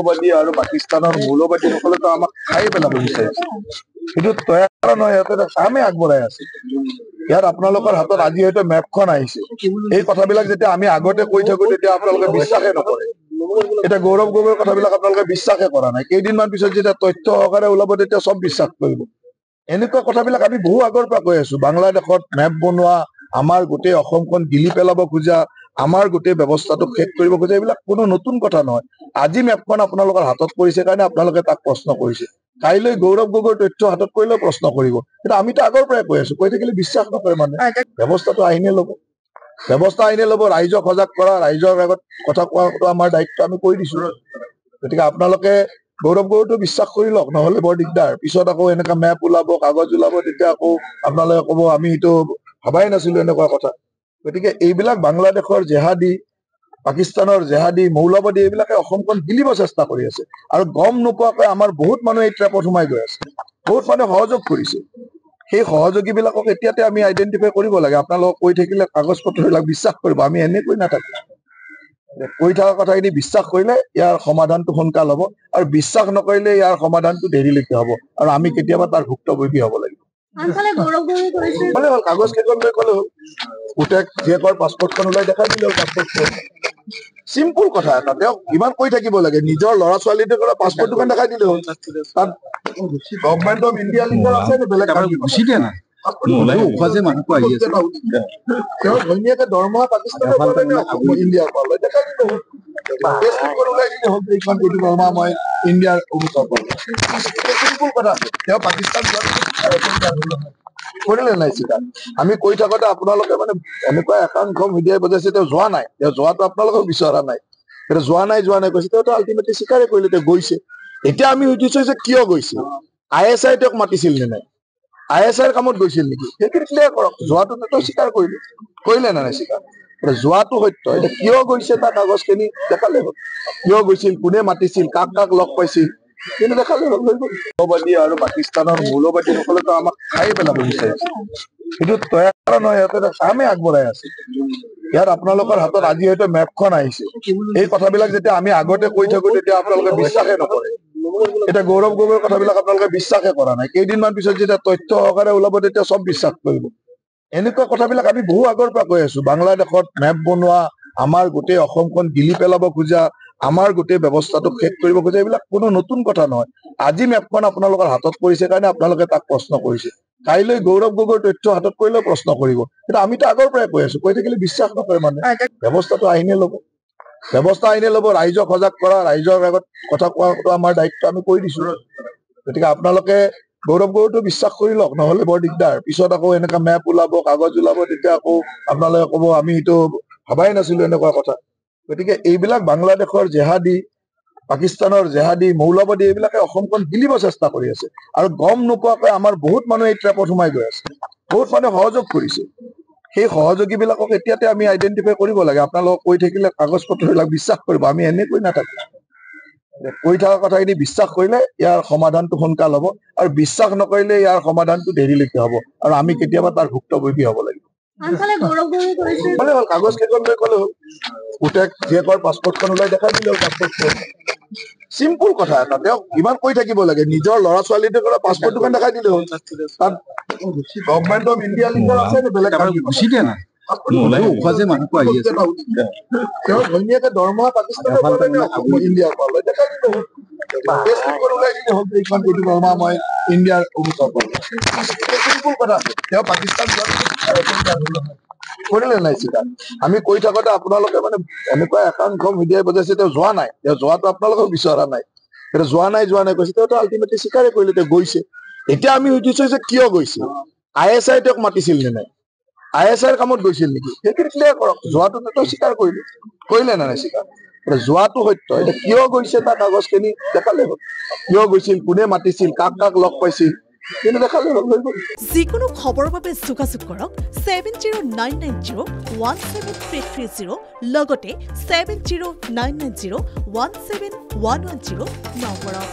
মৌলবাদী আৰু পাকিস্তানৰ মৌলবাদীসকলেতো আমাক খাই পেলাব বিচাৰিছে। কিন্তু তৈয়াৰ নহয়, সিহঁতে কামে আগবঢ়াই আছে। ইয়াত আপোনালোকৰ হাতত আজি হয়তো মেপখন আহিছে। এই কথাবিলাক যেতিয়া আমি আগতে কৈ থাকো তেতিয়া আপোনালোকে বিশ্বাসে নকৰে। এতিয়া গৌৰৱ গগৈৰ কথাবিলাক আপোনালোকে বিশ্বাসে কৰা নাই। কেইদিনমান পিছত যেতিয়া তথ্য সহকাৰে ওলাব তেতিয়া চব বিশ্বাস কৰিব। এনেকুৱা কথাবিলাক আমি বহু আগৰ পৰা কৈ আছো। বাংলাদেশত মেপ বনোৱা, আমাৰ গোটেই অসমখন গিলি পেলাব খোজা, আমাৰ গোটেই ব্যৱস্থাটোক শেষ কৰিব খোজা, এইবিলাক কোনো নতুন কথা নহয়। আজি মেপখন আপোনালোকৰ হাতত পৰিছে কাৰণে আপোনালোকে তাক প্ৰশ্ন কৰিছে। কাইলৈ গৌৰৱ গগৈৰ তথ্য হাতত পৰিলেও প্ৰশ্ন কৰিব। কিন্তু আমিতো আগৰ পৰাই কৈ আছো, কৈ থাকিলে বিশ্বাস নকৰে মানুহে। ব্যৱস্থাটো আইনে ল'ব, ব্যৱস্থা আইনে ল'ব। ৰাইজক সজাগ কৰা, ৰাইজৰ আগত কথা কোৱাটো আমাৰ দায়িত্ব, আমি কৈ দিছো। গতিকে আপোনালোকে গৌৰৱ গগৈটো বিশ্বাস কৰি লওক, নহলে বৰ দিগদাৰ। পিছত আকৌ এনেকুৱা মেপ ওলাব, কাগজ ওলাব, তেতিয়া আকৌ আপোনালোকে ক'ব আমি এইটো ভাবাই নাছিলো এনেকুৱা কথা। গতিকে এইবিলাক বাংলাদেশৰ জেহাদী, পাকিস্তানৰ জেহাদী, মৌলবাদী, এইবিলাকে অসমখন গিলিব চেষ্টা কৰি আছে। আৰু গম নোপোৱাকৈ আমাৰ বহুত মানুহে এই ট্ৰেপত সোমাই গৈ আছে। বহুত মানুহে সহযোগ কৰিছে। সেই সহযোগীবিলাকক এতিয়াতে আমি আইডেন্টিফাই কৰিব লাগে। আপোনালোকক কৈ থাকিলে কাগজ পত্ৰবিলাক বিশ্বাস কৰিব, আমি এনেকৈ নাথাকো। কৈ থকা কথাখিনি বিশ্বাস কৰিলে ইয়াৰ সমাধানটো সোনকাল হ'ব, আৰু বিশ্বাস নকৰিলে ইয়াৰ সমাধানটো দেৰিলৈকে হ'ব, আৰু আমি কেতিয়াবা তাৰ ভুক্তভোগী হ'ব লাগিব। ক'লে হ'ল, কাগজ কেইখন লৈ ক'লে হ'ল। পুতেক জীয়েকৰ পাছপৰ্টখন ওলাই দেখাই দিলে হ'ল। পাছপৰ্টখন চিম্পুল কথা এটা। তেওঁক ইমান কৈ থাকিব লাগে? নিজৰ ল'ৰা ছোৱালীটোৰ পাছপৰ্ট দুখন দেখাই দিলে হ'ল। তাত গভৰ্ণমেণ্ট অফ ইণ্ডিয়া লিংকৰ আছে নে বেলেগ গুচি দিয়া নাই? তেওঁৰ ঘৈণীয়েকে দৰমহা পাকিস্তানৰ পৰা ইণ্ডিয়াৰ পৰা লয়, দেখাই দিলে হ'ল। মই ইণ্ডিয়াৰ চিম্পুল কথা। তেওঁ পাকিস্তান কৰিলে নাই স্বীকাৰ? আমি কৈ থাকোতে আপোনালোকে মানে এনেকুৱা একাংশ মিডিয়াই বজাইছে তেওঁ যোৱা নাই। তেওঁ যোৱাটো আপোনালোকেও বিচৰা নাই। কিন্তু যোৱা নাই কৈছে, তেওঁতো আল্টিমেটলি স্বীকাৰে কৰিলে তেওঁ গৈছে। এতিয়া আমি সুধিছো যে কিয় গৈছে? ISI তেওঁক মাতিছিল নে নাই? ISIৰ কামত গৈছিল নেকি? সেইখিনি ক্লিয়াৰ কৰক। যোৱাটো তেওঁ স্বীকাৰ কৰিলে নে নাই স্বীকাৰ? যোৱাটো সত্য। এতিয়া কিয় গৈছে তাৰ কাগজখিনি দেখালে হ'ল। কিয় গৈছিল, কোনে মাতিছিল, কাক কাক লগ পাইছিল, কিন্তু দেখালে হ'ল। মৌলবাদী আৰু পাকিস্তানৰ মৌলবাদীসকলেতো আমাক খাই পেলাব বিচাৰিছে। কিন্তু তৈয়াৰ নহয়, সিহঁতে কামে আগবঢ়াই আছে। ইয়াত আপোনালোকৰ হাতত আজি হয়তো মেপখন আহিছে। এই কথাবিলাক যেতিয়া আমি আগতে কৈ থাকো তেতিয়া আপোনালোকে বিশ্বাসে নকৰে। এতিয়া গৌৰৱ গগৈৰ কথাবিলাক আপোনালোকে বিশ্বাসে কৰা নাই। কেইদিনমান পিছত যেতিয়া তথ্য সহকাৰে ওলাব তেতিয়া চব বিশ্বাস কৰিব। এনেকুৱা কথাবিলাক আমি বহু আগৰ পৰা কৈ আছো। বাংলাদেশত মেপ বনোৱা, আমাৰ গোটেই অসমখন গিলি পেলাব খোজা, আমাৰ গোটেই ব্যৱস্থাটোক শেষ কৰিব খোজা, এইবিলাক কোনো নতুন কথা নহয়। আজি মেপখন আপোনালোকৰ হাতত পৰিছে কাৰণে আপোনালোকে তাক প্ৰশ্ন কৰিছে। কাইলৈ গৌৰৱ গগৈৰ তথ্য হাতত পৰিলেও প্ৰশ্ন কৰিব। কিন্তু আমিতো আগৰ পৰাই কৈ আছো, কৈ থাকিলে বিশ্বাস নকৰে মানুহে। ব্যৱস্থাটো আইনে ল'ব, ব্যৱস্থা আইনে ল'ব। ৰাইজক সজাগ কৰা, ৰাইজৰ আগত কথা কোৱাটো আমাৰ দায়িত্ব, আমি কৈ দিছো। গতিকে আপোনালোকে গৌৰৱ গগৈটো বিশ্বাস কৰি লওক, নহলে বৰ দিগদাৰ। পিছত আকৌ এনেকুৱা মেপ ওলাব, কাগজ ওলাব, তেতিয়া আকৌ আপোনালোকে ক'ব আমি এইটো ভাবাই নাছিলো এনেকুৱা কথা। গতিকে এইবিলাক বাংলাদেশৰ জেহাদী, পাকিস্তানৰ জেহাদী, মৌলবাদী, এইবিলাকে অসমখন গিলিব চেষ্টা কৰি আছে। আৰু গম নোপোৱাকৈ আমাৰ বহুত মানুহে এই ট্ৰেপত সোমাই গৈ আছে। বহুত মানুহে সহযোগ কৰিছে। সেই সহযোগীবিলাকক এতিয়াতে আমি আইডেন্টিফাই কৰিব লাগে। আপোনালোকক কৈ থাকিলে কাগজ পত্ৰবিলাক বিশ্বাস কৰিব, আমি এনেকৈ নাথাকো। কৈ থকা কথাখিনি বিশ্বাস কৰিলে ইয়াৰ সমাধানটো সোনকাল হ'ব, আৰু বিশ্বাস নকৰিলে ইয়াৰ সমাধানটো দেৰিলৈকে হ'ব, আৰু আমি কেতিয়াবা তাৰ ভুক্তভোগী হ'ব লাগিব। ক'লে হ'ল, কাগজ কেইখন লৈ ক'লে হ'ল। পুতেক জীয়েকৰ পাছপৰ্টখন ওলাই দেখাই দিলে হ'ল। পাছপৰ্টখন চিম্পুল কথা এটা। তেওঁক ইমান কৈ থাকিব লাগে? নিজৰ ল'ৰা ছোৱালীটোৰ পাছপৰ্ট দুখন দেখাই দিলে হ'ল। তাত গভৰ্ণমেণ্ট অফ ইণ্ডিয়া লিংকৰ আছে নে বেলেগ গুচি দিয়া নাই? তেওঁৰ ঘৈণীয়েকে দৰমহা পাকিস্তানৰ পৰা ইণ্ডিয়াৰ পৰা লয়, দেখাই দিলে হ'ল। মই ইণ্ডিয়াৰ চিম্পুল কথা। তেওঁ পাকিস্তান কৰিলে নাই স্বীকাৰ? আমি কৈ থাকোতে আপোনালোকে মানে এনেকুৱা একাংশ মিডিয়াই বজাইছে তেওঁ যোৱা নাই। তেওঁ যোৱাটো আপোনালোকেও বিচৰা নাই। কিন্তু যোৱা নাই কৈছে, তেওঁতো আল্টিমেটলি স্বীকাৰে কৰিলে তেওঁ গৈছে। এতিয়া আমি সুধিছো যে কিয় গৈছে? ISI তেওঁক মাতিছিল নে নাই? ISIৰ কামত গৈছিল নেকি? সেইখিনি ক্লিয়াৰ কৰক। যোৱাটো তেওঁ স্বীকাৰ কৰিলে নে নাই স্বীকাৰ? যোৱাটো সত্য। এতিয়া কিয় গৈছে তাৰ কাগজখিনি দেখালে হ'ল। কিয় গৈছিল, কোনে মাতিছিল, কাক কাক লগ পাইছিল, কিন্তু দেখালে হ'ল। যিকোনো খবৰৰ বাবে যোগাযোগ কৰক 7099017330 লগতে 7099017110 নম্বৰত।